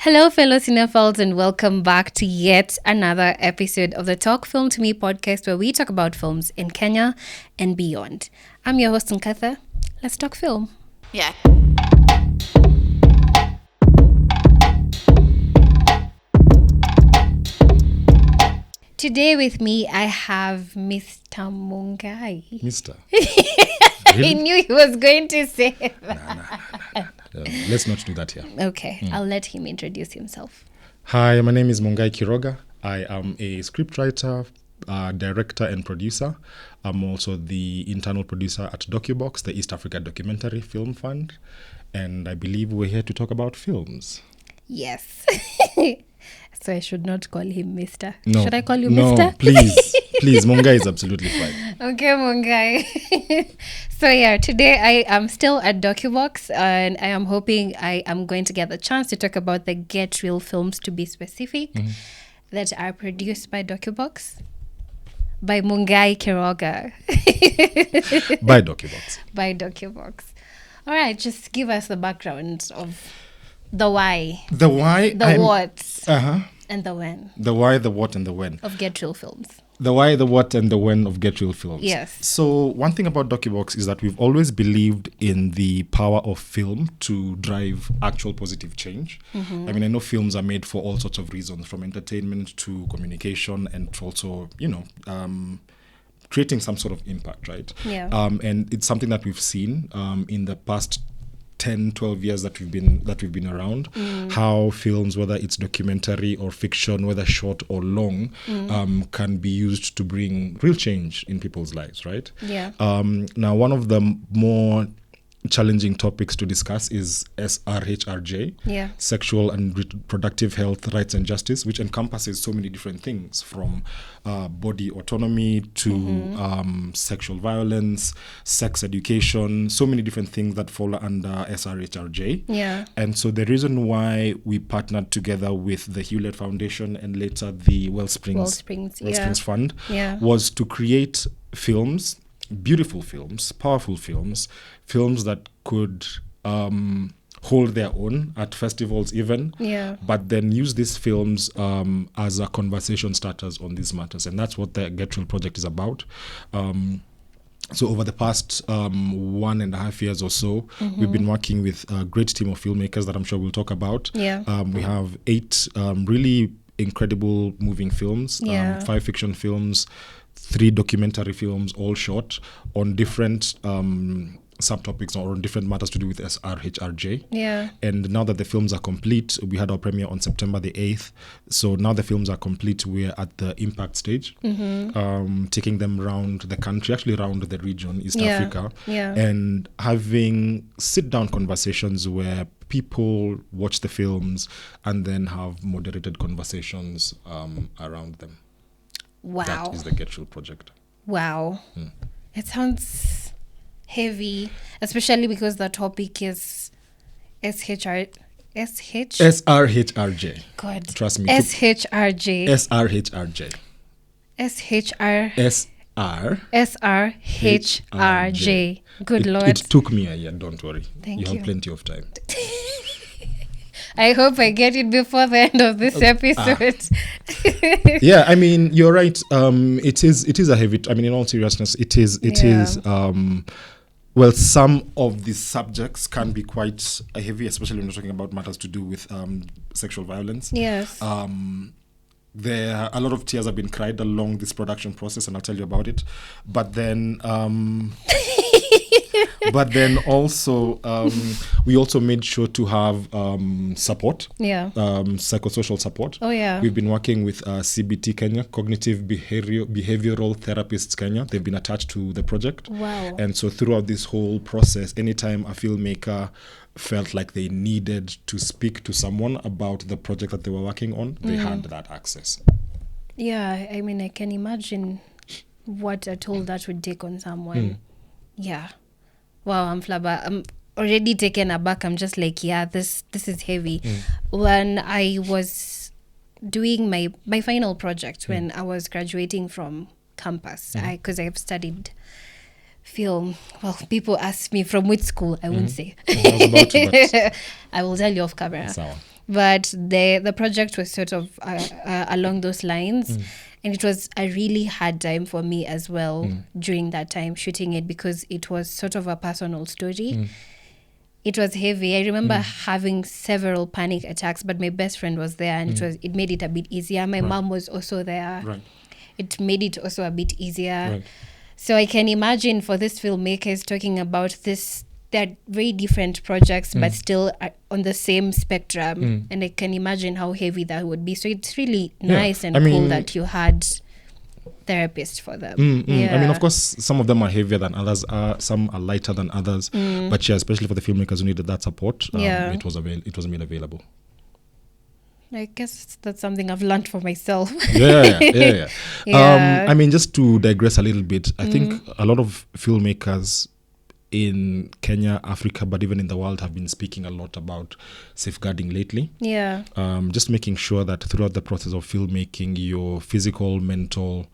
Hello, fellow cinephiles, and welcome back to yet another episode of the Talk Film to Me podcast, where we talk about films in Kenya and beyond. I'm your host, Nkatha. Let's talk film. Yeah. Today with me, I have Mr. Mungai. Mr. I knew he was going to say that. Let's not do that here. Okay, I'll let him introduce himself. Hi, my name is Mungai Kiroga. I am a scriptwriter, director, and producer. I'm also the internal producer at Docubox, the East Africa Documentary Film Fund. And I believe we're here to talk about films. Yes. So I should not call him Mr. No. Should I call you No, Mr.? please. Mungai is absolutely fine. Okay, Mungai. So yeah, today I am still at Docubox, and I am hoping I am going to get the chance to talk about the Get Real films, to be specific, that are produced by Docubox, by Mungai Kiroga. By Docubox. By Docubox. All right, just give us the background of the why, The why. the what, Uh-huh. and the when The why, the what, and the when. of Get Real films. The why, the what, and the when of Get Real films. Yes. So one thing about Docubox is that we've always believed in the power of film to drive actual positive change. I mean, I know films are made for all sorts of reasons, from entertainment to communication, and also, creating some sort of impact, right? Yeah. And it's something that we've seen in the past 10, 12 years that we've been around, how films, whether it's documentary or fiction, whether short or long, can be used to bring real change in people's lives, right? Yeah. Now, one of the more challenging topics to discuss is SRHRJ, Yeah. Sexual and Reproductive Health, Rights and Justice, which encompasses so many different things, from body autonomy to sexual violence, sex education, so many different things that fall under SRHRJ. Yeah. And so the reason why we partnered together with the Hewlett Foundation and later the Wellsprings Fund Yeah. was to create films, beautiful films, powerful films that could hold their own at festivals even, but then use these films as a conversation starters on these matters. And that's what the Get Real project is about. So over the past 1.5 years or so, we've been working with a great team of filmmakers that I'm sure we'll talk about. Yeah. We have 8 really incredible moving films, 5 fiction films, 3 documentary films, all short, on different subtopics or on different matters to do with SRHRJ. Yeah. And now that the films are complete, we had our premiere on September the 8th. So now the films are complete, we're at the impact stage, taking them around the country, actually around the region, East Africa, and having sit-down conversations where people watch the films and then have moderated conversations around them. Wow. That is the Get Real project. Wow. It sounds heavy, especially because the topic is SRHRJ. God. Trust me. SRHRJ. SRHRJ. SRHRJ. Good Lord. It took me a year, don't worry. Thank you you. have plenty of time. I hope I get it before the end of this episode. Yeah, I mean, you're right. It is a heavy, I mean, in all seriousness, it is, well, some of these subjects can be quite heavy, especially when you're talking about matters to do with sexual violence. Yes. There a lot of tears have been cried along this production process, and I'll tell you about it. But then also we also made sure to have support, psychosocial support. Oh yeah. We've been working with CBT Kenya, Cognitive Behavioral Therapists Kenya. They've been attached to the project. Wow. And so throughout this whole process, anytime a filmmaker felt like they needed to speak to someone about the project that they were working on, they had that access. Yeah, I mean, I can imagine what a toll that would take on someone. Yeah. Wow, I'm already taken aback. I'm just like, yeah, this is heavy. When I was doing my final project, when I was graduating from campus, because I've studied film. Well, people ask me from which school. I won't say. I was about to, but I will tell you off camera. Sawa. But the project was sort of along those lines. And it was a really hard time for me as well during that time shooting it, because it was sort of a personal story. It was heavy. I remember having several panic attacks, but my best friend was there, and it made it a bit easier. My mom was also there. Right. It made it also a bit easier. Right. So I can imagine for this filmmakers talking about this, they're very different projects, but still on the same spectrum. And I can imagine how heavy that would be. So it's really nice and cool that you had therapists for them. I mean, of course, some of them are heavier than others. Some are lighter than others. But yeah, especially for the filmmakers who needed that support, it was made available. I guess that's something I've learned for myself. Yeah. I mean, just to digress a little bit, I think a lot of filmmakers in Kenya, Africa, but even in the world have been speaking a lot about safeguarding lately. Yeah. Just making sure that throughout the process of filmmaking, your physical, mental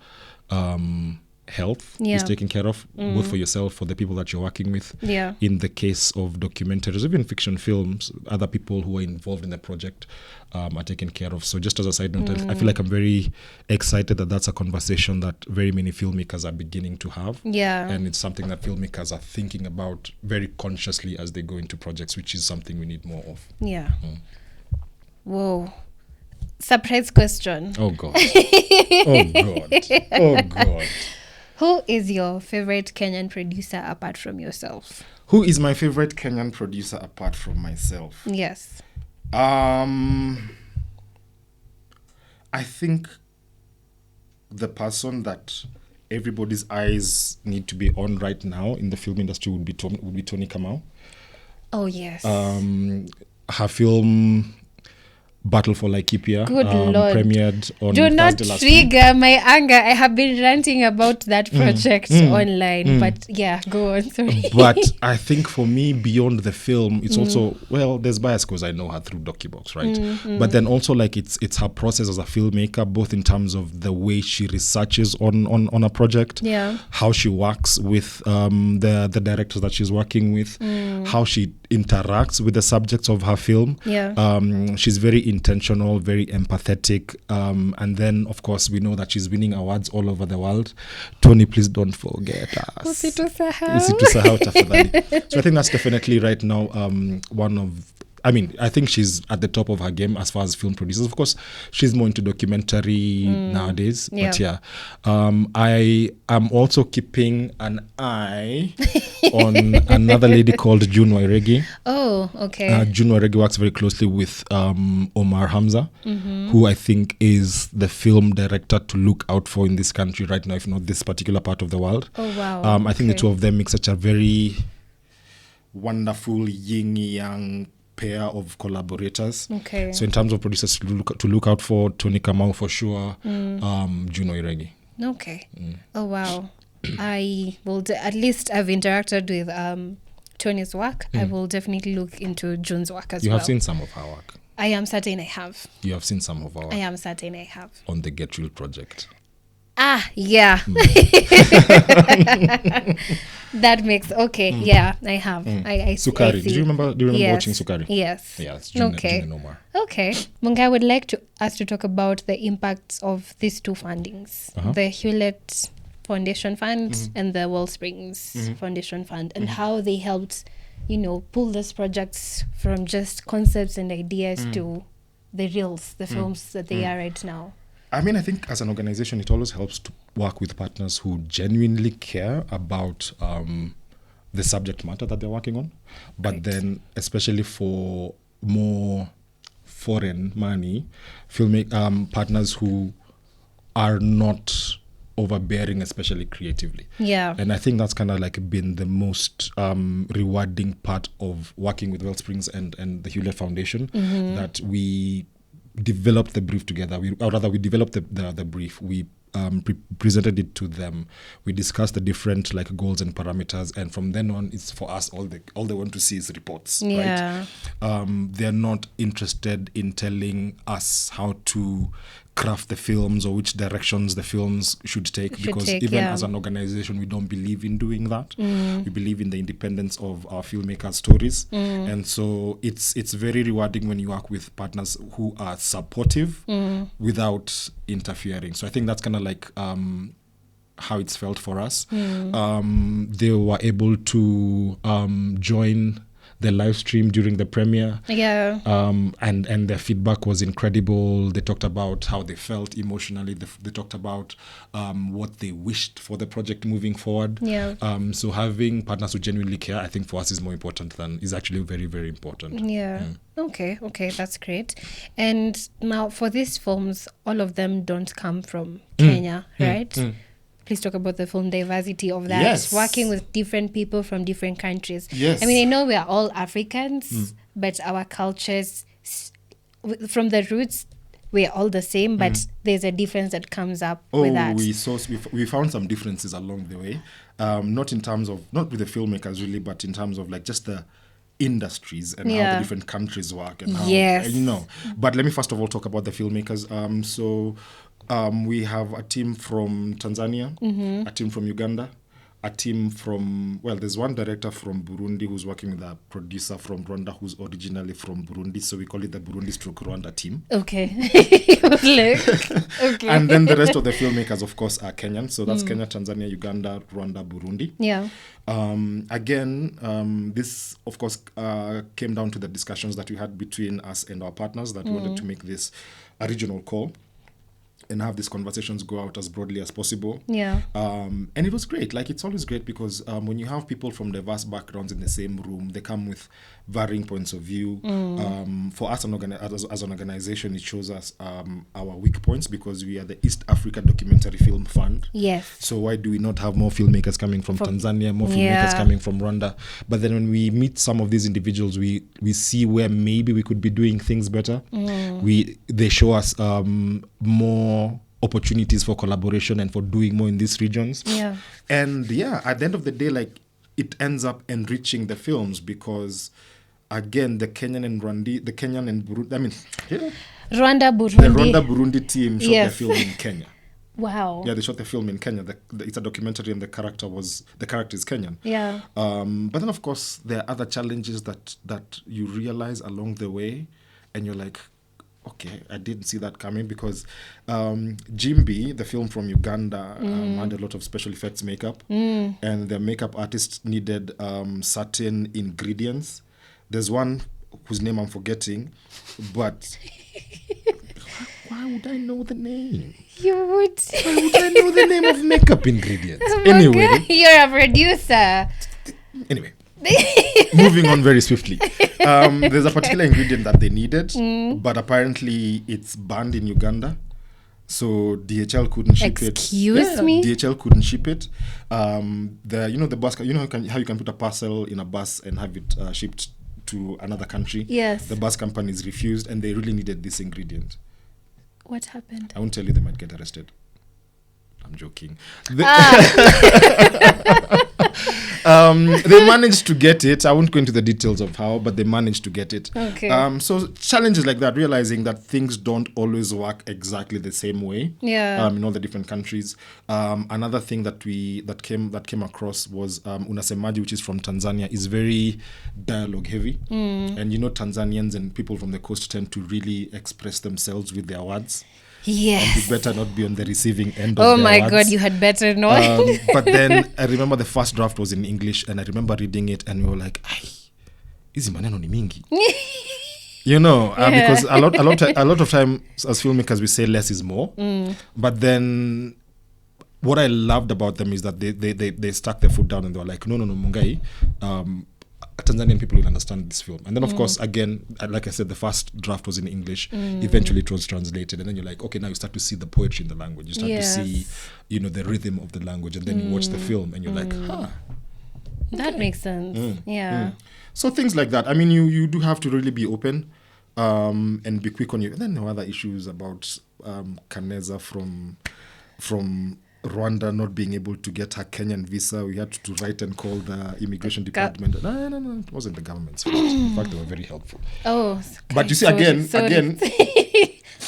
health is taken care of, both for yourself, for the people that you're working with. Yeah. In the case of documentaries, even fiction films, other people who are involved in the project are taken care of. So just as a side note, I feel like I'm very excited that that's a conversation that very many filmmakers are beginning to have. Yeah. And it's something that filmmakers are thinking about very consciously as they go into projects, which is something we need more of. Yeah. Whoa. Surprise question. Oh, God. Oh, God. Oh, God. Who is your favorite Kenyan producer apart from yourself? Who is my favorite Kenyan producer apart from myself? Yes. I think the person that everybody's eyes need to be on right now in the film industry would be Tony Kamau. Oh, yes. Her film Battle for Laikipia premiered on Do not Thursday last trigger my anger. I have been ranting about that project online, but yeah, go on. Sorry. But I think for me, beyond the film, it's also, well, there's bias because I know her through Docubox, right? But then also, like, it's her process as a filmmaker, both in terms of the way she researches on a project, how she works with the directors that she's working with, how she interacts with the subjects of her film. She's very intentional, very empathetic, and then of course we know that she's winning awards all over the world. Tony, please don't forget us. Usitusahau tafadhali. So I think that's definitely right now one of, I mean, I think she's at the top of her game as far as film producers. Of course, she's more into documentary nowadays. But yeah, I am also keeping an eye on another lady called June Wairegi. Oh, okay. June Wairegi works very closely with Omar Hamza, who I think is the film director to look out for in this country right now, if not this particular part of the world. Oh, wow. I think the two of them make such a very wonderful yin-yang pair of collaborators. Okay. So in terms of producers to look out for, Tony Kamau for sure, June Wairegi. Okay. Oh, wow. I will at least I've interacted with Tony's work. I will definitely look into June's work as well. You have seen some of her work? I am certain I have. You have seen some of her work? I am certain I have. On the Get Real project? Yeah. That makes yeah, I have. I Sukari. see. Do you remember watching Sukari? Yes. Yes. June and Omar. Okay. Mungai, I would like us to talk about the impacts of these two fundings, the Hewlett Foundation Fund and the Wellsprings Foundation Fund, and how they helped, pull these projects from just concepts and ideas to the reels, the films that they are right now. I mean, I think as an organization, it always helps to work with partners who genuinely care about the subject matter that they're working on. But then, especially for more foreign money, partners who are not overbearing, especially creatively. Yeah. And I think that's kind of like been the most rewarding part of working with Wellsprings and the Hewlett Foundation, that we developed the brief together. We developed the brief. We presented it to them. We discussed the different goals and parameters, and from then on, it's for us all they want to see is reports. Yeah. Right? They're not interested in telling us how to craft the films or which directions the films should take, because even as an organization, we don't believe in doing that. We believe in the independence of our filmmakers' stories. And so it's very rewarding when you work with partners who are supportive without interfering. So I think that's kind of like how it's felt for us. They were able to join the live stream during the premiere. And their feedback was incredible. They talked about how they felt emotionally. They talked about what they wished for the project moving forward. So having partners who genuinely care, I think for us is more important is actually very, very important. Okay, that's great. And now for these films, all of them don't come from Kenya, right? Please talk about the film diversity of that. Working with different people from different countries. I mean, I know we are all Africans, but our cultures, from the roots, we're all the same, but there's a difference that comes up with that. We found some differences along the way. Not with the filmmakers really, but in terms of like just the industries and how the different countries work and how, But let me first of all talk about the filmmakers. We have a team from Tanzania, a team from Uganda, a team from, there's one director from Burundi who's working with a producer from Rwanda who's originally from Burundi. So we call it the Burundi/Rwanda team. Okay. And then the rest of the filmmakers, of course, are Kenyan. So that's Kenya, Tanzania, Uganda, Rwanda, Burundi. This, of course, came down to the discussions that we had between us and our partners that we wanted to make this a regional call and have these conversations go out as broadly as possible. And it was great. Like, it's always great because when you have people from diverse backgrounds in the same room, they come with varying points of view. For us as an organization, it shows us our weak points because we are the East Africa Documentary Film Fund. So why do we not have more filmmakers coming from Tanzania, more filmmakers coming from Rwanda? But then when we meet some of these individuals, we see where maybe we could be doing things better. They show us more opportunities for collaboration and for doing more in these regions. And at the end of the day, like, it ends up enriching the films because, again, the Kenyan and Burundi, the Rwanda-Burundi team shot their film in Kenya. Wow. They shot the film in Kenya. It's a documentary and the character is Kenyan. But then, of course, there are other challenges that you realize along the way, and you're like, okay, I didn't see that coming because Jimbi, the film from Uganda, had a lot of special effects makeup, and the makeup artist needed certain ingredients. There's one whose name I'm forgetting, but why would I know the name? You would. Why would I know the name of makeup ingredients? Anyway. You're a producer. Anyway. Moving on very swiftly. There's a particular ingredient that they needed, but apparently it's banned in Uganda. So DHL couldn't ship it. Excuse me? DHL couldn't ship it. The bus, how you can put a parcel in a bus and have it shipped to another country? The bus companies refused, and they really needed this ingredient. What happened? I won't tell you, they might get arrested. I'm joking. They managed to get it. I won't go into the details of how, but they managed to get it. So challenges like that, realizing that things don't always work exactly the same way. In all the different countries. Another thing that came across was Unasemaji, which is from Tanzania, is very dialogue heavy. And Tanzanians and people from the coast tend to really express themselves with their words. And you better not be on the receiving end of their words. Oh my God, you had better not. But then I remember the first draft was in English, and I remember reading it, and we were like, hizi maneno ni mingi. Because a lot of time as filmmakers we say less is more. But then what I loved about them is that they stuck their foot down and they were like, no, Mungai, Tanzanian people will understand this film. And then, of course, again, like I said, the first draft was in English. Eventually, it was translated. And then you're like, okay, now you start to see the poetry in the language. You start to see, the rhythm of the language. And then you watch the film and you're like, that makes sense. So things like that. I mean, you do have to really be open and be quick on you. And then there are other issues about Kaneza from Rwanda not being able to get her Kenyan visa. We had to write and call the immigration department. No, it wasn't the government's fault. In fact, they were very helpful. Oh, but you see, again,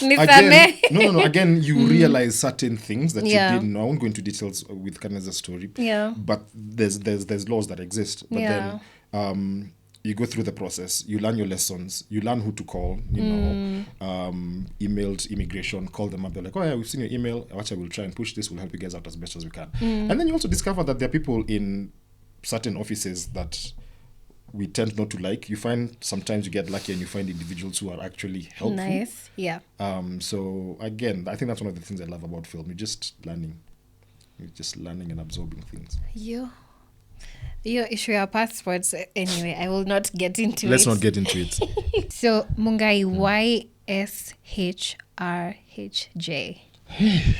Again, you realize certain things that you didn't know. I won't go into details with Kaneza's story. Yeah. But there's laws that exist. But then you go through the process. You learn your lessons. You learn who to call. You know, emailed immigration. Call them up. They're like, oh yeah, we've seen your email. Actually, we'll try and push this. We'll help you guys out as best as we can. And then you also discover that there are people in certain offices that we tend not to like. You find sometimes you get lucky and you find individuals who are actually helpful. Nice, yeah. So again, I think that's one of the things I love about film. You're just learning and absorbing things. You issue your passports anyway. I will not get into Let's not get into it. So Mungai, why SRHRJ?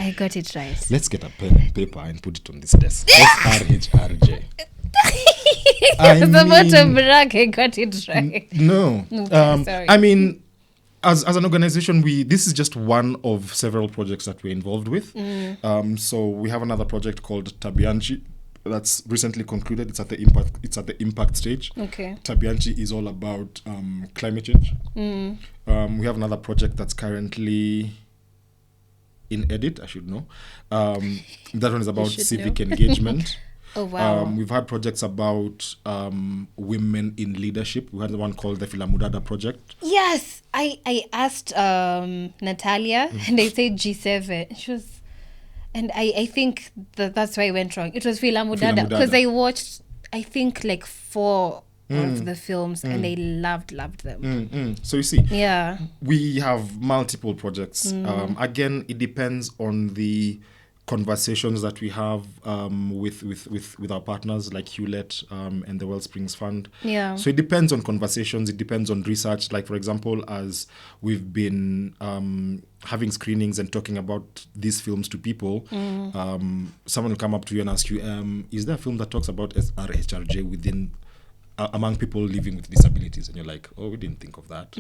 I got it right. Let's get a pen and paper and put it on this desk. SRHRJ. I was about to brag. I got it right. No. Okay, sorry. I mean, as an organization, this is just one of several projects that we're involved with. So we have another project called Tabianchi that's recently concluded. It's at the impact stage. Okay. Tabianchi is all about climate change. We have another project that's currently in edit, I should know. That one is about civic engagement. Oh, wow. We've had projects about women in leadership. We had the one called the Filamudada Project. Yes, I asked Natalia, and they said G7. She was, and I think that's why I went wrong. It was Filamudada because I watched, I think, like 4 of the films, and I loved them. So you see, we have multiple projects. Again, it depends on the conversations that we have with our partners like Hewlett and the Wellsprings Fund. So it depends on conversations, it depends on research. Like, for example, as we've been having screenings and talking about these films to people, someone will come up to you and ask you, is there a film that talks about SRHRJ within among people living with disabilities? And you're like, oh, we didn't think of that.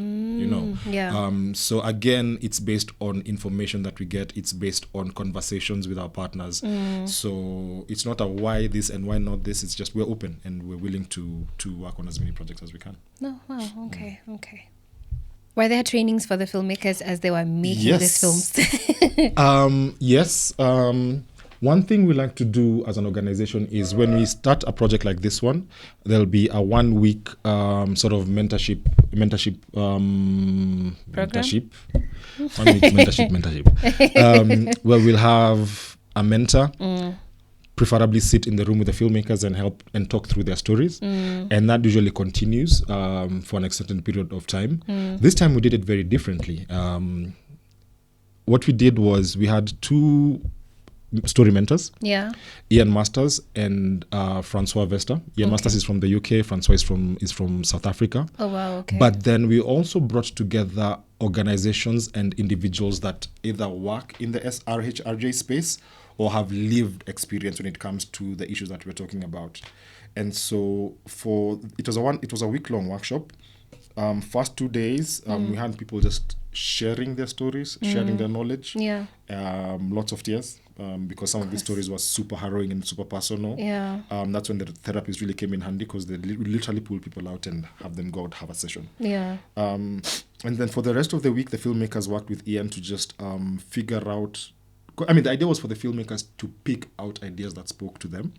So again, it's based on information that we get. It's based on conversations with our partners. So it's not a why this and why not this. It's just we're open and we're willing to work on as many projects as we can. Oh, wow. Okay. Were there trainings for the filmmakers as they were making these films? Yes. One thing we like to do as an organization is when we start a project like this one, there'll be a 1 week sort of mentorship. 1 week mentorship. Where we'll have a mentor, preferably sit in the room with the filmmakers and help and talk through their stories. And that usually continues for an extended period of time. This time we did it very differently. What we did was we had 2 story mentors, Ian Masters and Francois Vesta. Ian Masters is from the UK, Francois is from South Africa. Oh, wow, okay. But then we also brought together organizations and individuals that either work in the SRHRJ space or have lived experience when it comes to the issues that we're talking about. And so it was a week-long workshop. First 2 days, we had people just sharing their stories, sharing their knowledge. Lots of tears. Because some of these stories were super harrowing and super personal. That's when the therapists really came in handy, because they literally pull people out and have them go out, have a session. And then for the rest of the week, the filmmakers worked with Ian to just figure out. I mean, the idea was for the filmmakers to pick out ideas that spoke to them.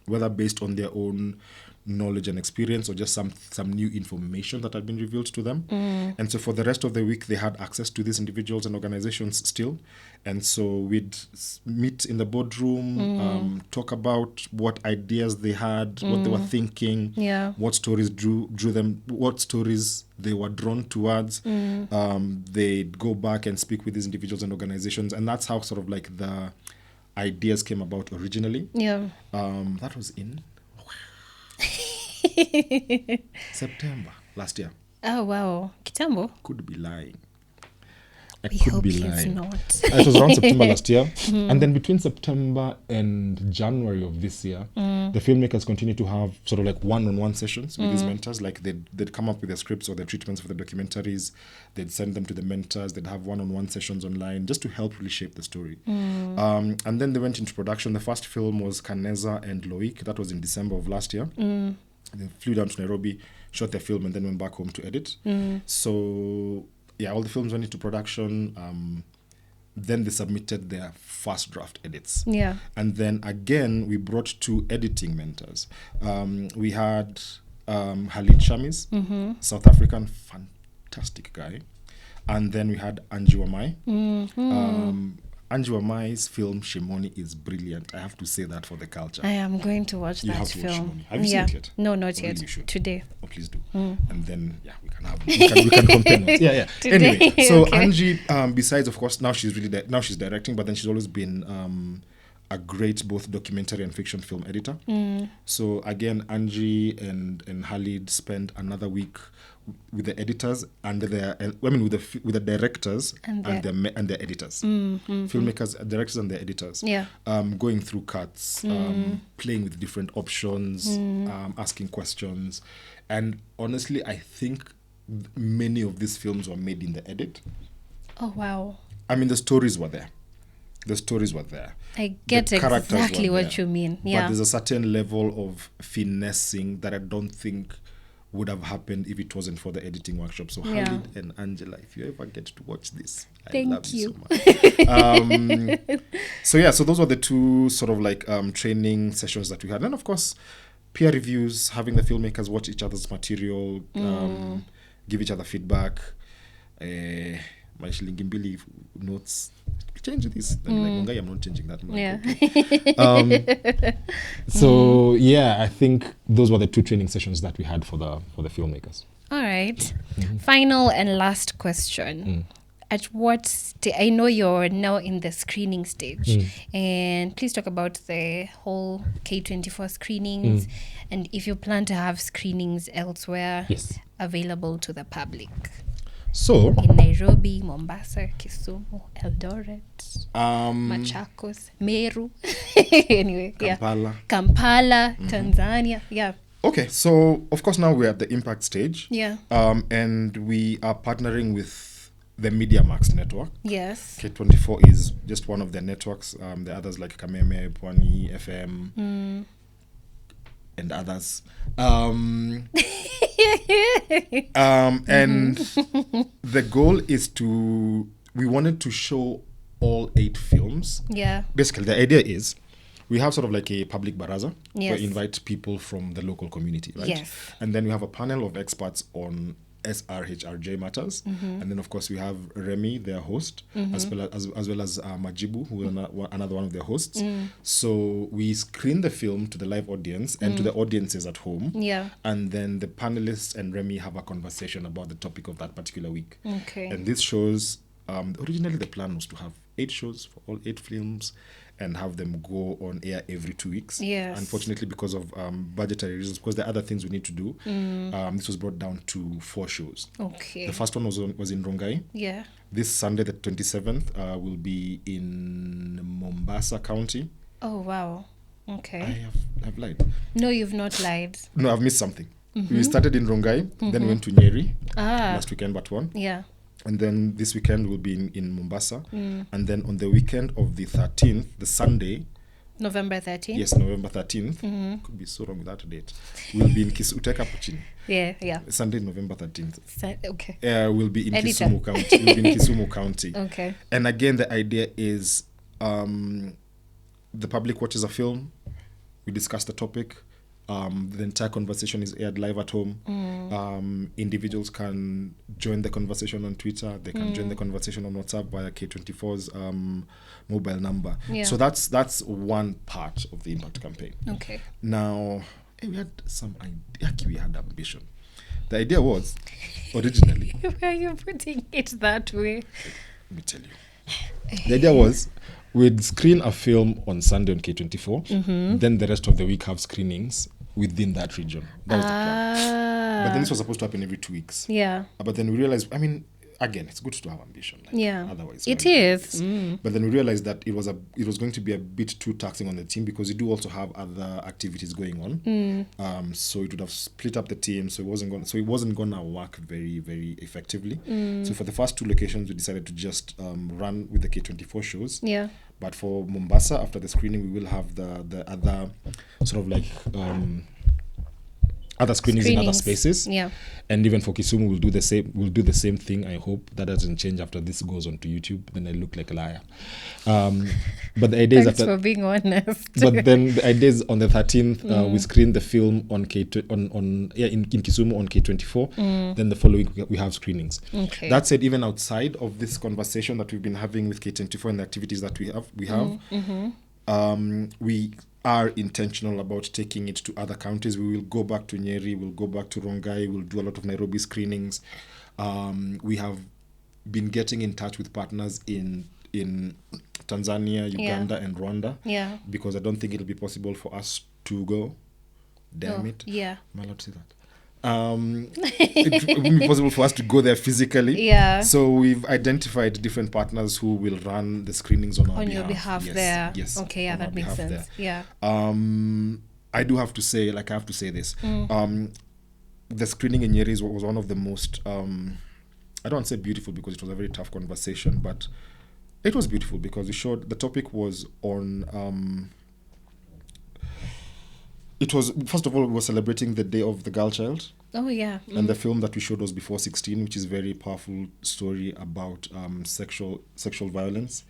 Whether based on their own knowledge and experience or just some new information that had been revealed to them. And so for the rest of the week, they had access to these individuals and organizations still. And so we'd meet in the boardroom, talk about what ideas they had, what they were thinking, what stories drew them, what stories they were drawn towards. They'd go back and speak with these individuals and organizations. And that's how sort of like the ideas came about originally. That was in September last year. Oh, wow. Kitambo? Could be lying. We hope he's not. It was around September last year. And then between September and January of this year, the filmmakers continue to have sort of like one-on-one sessions with these mentors. Like they'd come up with their scripts or their treatments for the documentaries. They'd send them to the mentors. They'd have one-on-one sessions online just to help really shape the story. And then they went into production. The first film was Kaneza and Loic. That was in December of last year. They flew down to Nairobi, shot their film, and then went back home to edit. So all the films went into production. Then they submitted their first draft edits. Yeah. And then again, we brought 2 editing mentors. We had Khalid Shamis, South African, fantastic guy. And then we had Angie Wamai. Angie Wamai's film Shimoni is brilliant. I have to say that for the culture. I am going to watch that film. Watch Shimoni. Have you seen it yet? No, not Really, yet. you should. Today. Oh, please do. And then we can compare notes. Yeah. Today, anyway, so okay. Angie, besides of course now she's directing, but then she's always been a great both documentary and fiction film editor. So again, Angie and Khalid spent another week with the editors and with the directors and their editors, filmmakers, directors and their editors. Yeah. Going through cuts, playing with different options, asking questions, and honestly, I think many of these films were made in the edit. Oh wow! I mean, the stories were there. I get exactly what you mean. Yeah. But there's a certain level of finessing that I don't think would have happened if it wasn't for the editing workshop. So Khalid and Angela, if you ever get to watch this, I love you so much. So those were the 2 sort of like training sessions that we had. And of course, peer reviews, having the filmmakers watch each other's material, give each other feedback. My shilingi mbili notes, change this. I'm like, Mungai, I'm not changing that. So I think those were the 2 training sessions that we had for the filmmakers. All right. Final and last question. At what I know you're now in the screening stage, and please talk about the whole K24 screenings, and if you plan to have screenings elsewhere available to the public. So in Nairobi, Mombasa, Kisumu, Eldoret, Machakos, Meru, anyway, Kampala, Tanzania, Okay, so of course now we're at the impact stage. Yeah. And we are partnering with the Media Max network. Yes. K24 is just one of their networks. The others like Kameme, Pwani, FM, and others. And the goal is we wanted to show all 8 films. Yeah. Basically, the idea is we have sort of like a public baraza where we invite people from the local community, right? Yes. And then we have a panel of experts on SRHRJ matters. And then, of course, we have Remy, their host, as well as Majibu, who is another one of their hosts. So we screen the film to the live audience and to the audiences at home. Yeah. And then the panelists and Remy have a conversation about the topic of that particular week. Okay. And this shows, originally the plan was to have 8 shows for all 8 films and have them go on air every 2 weeks. Yes. Unfortunately, because of budgetary reasons, because there are other things we need to do, this was brought down to 4 shows. Okay. The first one was in Rongai. Yeah. This Sunday, the 27th, will be in Mombasa County. Oh, wow. Okay. I've lied. No, you've not lied. No, I've missed something. We started in Rongai, then we went to Nyeri last weekend, but one. Yeah. And then this weekend we'll be in Mombasa. And then on the weekend of the 13th, the Sunday. November 13th? Yes, November 13th. Could be so wrong with that date. We'll be in Uteka Puchini. Yeah. Sunday, November 13th. Okay. We'll be in Kisumu County. We'll be in Kisumu County. Okay. And again, the idea is the public watches a film. We discuss the topic. The entire conversation is aired live at home. Individuals can join the conversation on Twitter. They can join the conversation on WhatsApp via K24's mobile number. Yeah. So that's one part of the impact campaign. Okay. Now, we had some idea. We had ambition. The idea was originally. Why are you putting it that way? Let me tell you. The idea was we'd screen a film on Sunday on K24. Then the rest of the week have screenings within that region. That was the plan. But then this was supposed to happen every 2 weeks. Yeah. But then we realized, again, it's good to have ambition. Otherwise, it is. But then we realized that it was going to be a bit too taxing on the team because we do also have other activities going on. So it would have split up the team. So it wasn't gonna work very, very effectively. So for the first 2 locations, we decided to just run with the K24 shows. Yeah. But for Mombasa, after the screening, we will have the other sort of like other screenings in other spaces. Yeah. And even for Kisumu, we'll do the same. We'll do the same thing. I hope that doesn't change after this goes onto YouTube. Then I look like a liar. But the idea is Thanks after. for being honest. But then the idea is on the 13th, we screen the film on in Kisumu on K24. Then the following week we have screenings. Okay. That said, even outside of this conversation that we've been having with K24 and the activities that we have, we are intentional about taking it to other counties. We will go back to Nyeri, we'll go back to Rongai, we'll do a lot of Nairobi screenings. We have been getting in touch with partners in Tanzania, Uganda, and Rwanda. Yeah. Because I don't think it'll be possible for us to go. Damn it. Yeah. Am I allowed to say that? It wouldn't be possible for us to go there physically. Yeah. So we've identified different partners who will run the screenings on our behalf. On your behalf there. Yes. Okay, yeah, that makes sense. There. Yeah. I do have to say, I have to say this. The screening in Nyeri was one of the most, I don't want to say beautiful because it was a very tough conversation, but it was beautiful because the topic was on, it was, first of all, we were celebrating the Day of the Girl Child. Oh, yeah. And the film that we showed was Before 16, which is a very powerful story about sexual violence.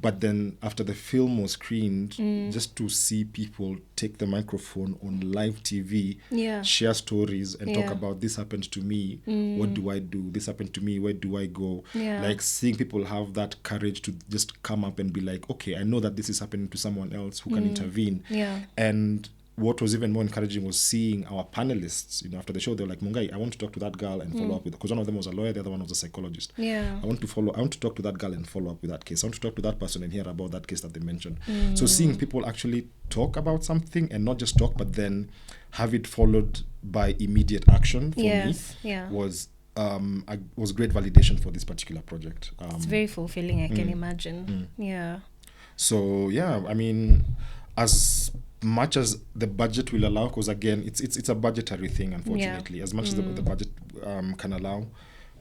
But then after the film was screened, just to see people take the microphone on live TV, share stories and talk about this happened to me, what do I do? This happened to me, where do I go? Yeah. Like seeing people have that courage to just come up and be like, okay, I know that this is happening to someone else who can intervene. Yeah. And what was even more encouraging was seeing our panelists, after the show, they were like, Mungai, I want to talk to that girl and follow up with, because one of them was a lawyer, the other one was a psychologist. Yeah. I want to talk to that girl and follow up with that case. I want to talk to that person and hear about that case that they mentioned. So seeing people actually talk about something and not just talk, but then have it followed by immediate action for me was great validation for this particular project. It's very fulfilling, I can imagine. Yeah. So, yeah, I mean, as much as the budget will allow, because again it's a budgetary thing, unfortunately. As much as the budget can allow,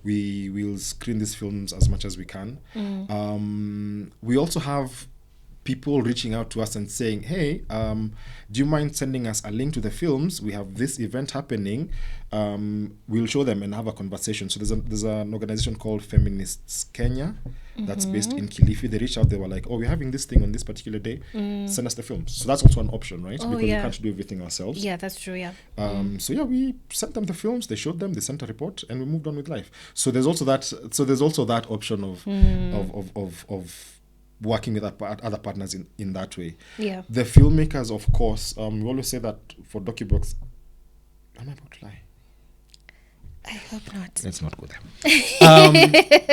we will screen these films as much as we can. We also have people reaching out to us and saying, hey, do you mind sending us a link to the films? We have this event happening. We'll show them and have a conversation. So there's an organization called Feminists Kenya that's based in Kilifi. They reached out, they were like, oh, we're having this thing on this particular day. Send us the films. So that's also an option, right? Because we can't do everything ourselves. Yeah, that's true, yeah. So yeah, we sent them the films, they showed them, they sent a report, and we moved on with life. So there's also that option of working with other partners in that way. Yeah. The filmmakers, of course, we always say that for Docubox, am I about to lie? I hope not. Let's not go there.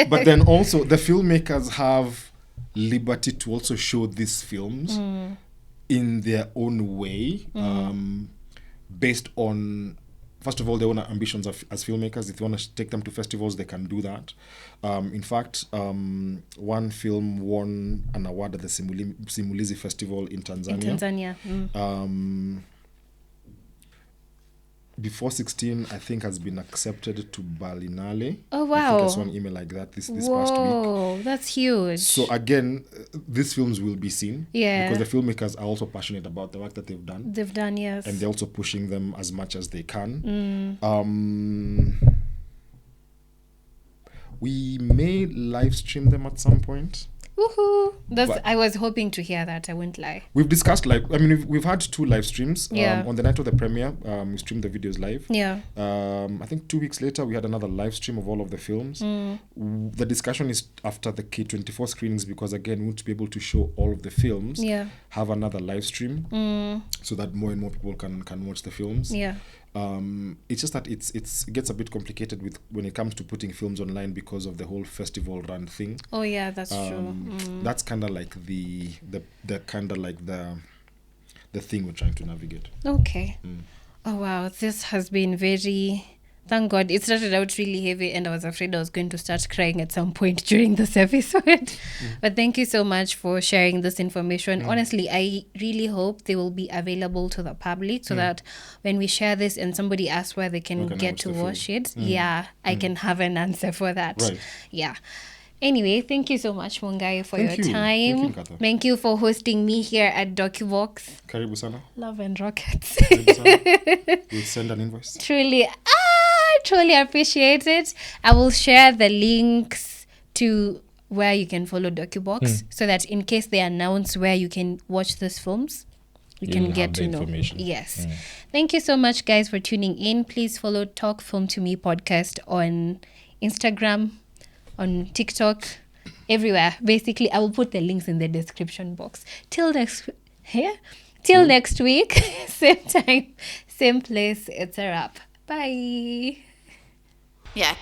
But then also the filmmakers have liberty to also show these films in their own way, based on, first of all, their own ambitions as filmmakers. If they want to take them to festivals, they can do that. In fact, one film won an award at the Simulizi Festival in Tanzania. Before 16, I think, has been accepted to Berlinale. Oh, wow. I think I saw an email like that this past week. Whoa, that's huge. So again, these films will be seen. Yeah. Because the filmmakers are also passionate about the work that they've done. They've done, yes. And they're also pushing them as much as they can. We may live stream them at some point. Woohoo! I was hoping to hear that. I won't lie. We've discussed we've had 2 live streams. Yeah. On the night of the premiere, we streamed the videos live. Yeah. I think 2 weeks later we had another live stream of all of the films. The discussion is after the K24 screenings, because again we want to be able to show all of the films. Yeah. Have another live stream so that more and more people can watch the films. Yeah. It's just that it gets a bit complicated when it comes to putting films online because of the whole festival run thing. Oh yeah, that's true. That's kind of like the thing we're trying to navigate. Okay. Oh wow, this has been very, thank God. It started out really heavy and I was afraid I was going to start crying at some point during this episode. But thank you so much for sharing this information. Honestly, I really hope they will be available to the public so that when we share this and somebody asks where they can get to watch it, I can have an answer for that. Right. Yeah. Anyway, thank you so much, Mungai, for your time. Thank you, Nkata. Thank you for hosting me here at Docubox. Karibu sana. Love and rockets. Karibu sana. We'll send an invoice. Truly appreciate it. I will share the links to where you can follow Docubox so that in case they announce where you can watch these films, you can get to know. Yes. Thank you so much, guys, for tuning in. Please follow Talk Film to Me podcast on Instagram, on TikTok, everywhere. Basically, I will put the links in the description box. Till next week, same time, same place. It's a wrap. Bye. Yeah.